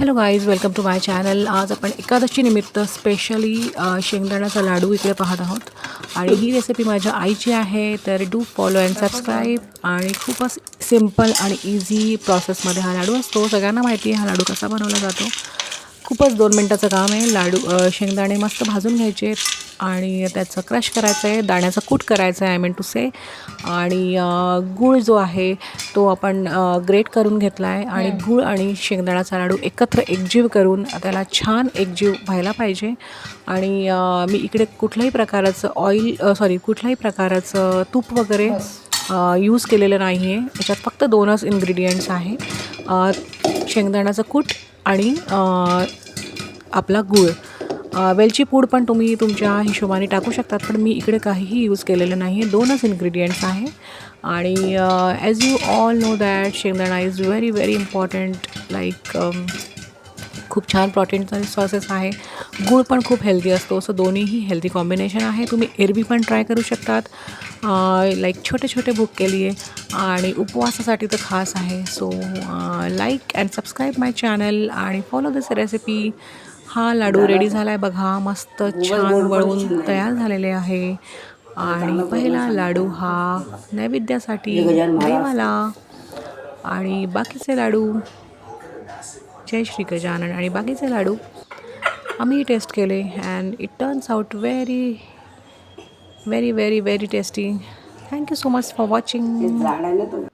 Hello guys, welcome to my channel. आज आपण एकादशी निमित्त स्पेशली शेंगदाण्याचा लाडू इकडे पाहत आहोत आणि ही रेसिपी माझ्या आईची आहे. तर डू फॉलो अँड सबस्क्राईब. आणि खूपच सिम्पल आणि इझी प्रोसेसमध्ये हा लाडू असतो. सगळ्यांना माहिती आहे हा लाडू कसा बनवला जातो. खूपच 2 मिनटाचं काम आहे. शेंगदाणे मस्त भाजून घ्यायचे आणि त्याचं क्रश करायचं आहे, दाण्याचा कूट करायचा आहे, आय मीन टू से. आणि गूळ जो आहे तो आपण ग्रेट करून घेतला आहे आणि गूळ आणि शेंगदाण्याचा लाडू एकत्र एकजीव करून त्याला छान एकजीव व्हायला पाहिजे. आणि मी इकडे कुठल्याही प्रकाराचं तूप वगैरे यूज केलेलं नाही आहे. याच्यात फक्त 2च इन्ग्रेडियंट्स आहे, शेंगदाण्याचं कूट आणि आपला गूळ. वेलची पूड पण तुम्ही तुमच्या हिशोबाने टाकू शकतात, पण मी इकडे काहीही यूज केलेलं नाही आहे. 2च इन्ग्रेडियंट्स आहे. आणि as you all know that शेंगदाणा is very very important. Like खूप छान प्रोटीनचा सॉसेस आहे. गूळ पण खूप हेल्दी असतो. सो दोन्हीही हेल्दी कॉम्बिनेशन आहे. तुम्ही एरवी पण ट्राय करू शकतात. लाईक छोटे छोटे बुक केली आहे आणि उपवासासाठी तर खास आहे. So like and subscribe my channel आणि फॉलो दिस रेसिपी. हा लाडू रेडी झाला आहे बघा, मस्त छान वळवून तयार झालेले आहे. आणि पहिला लाडू हा नैवेद्यासाठी देवाला. आणि बाकीचे लाडू, जय श्री गजानन. आणि बाकीचे लाडू आम्ही टेस्ट केले and it turns out very very very very tasty. Thank you so much for watching.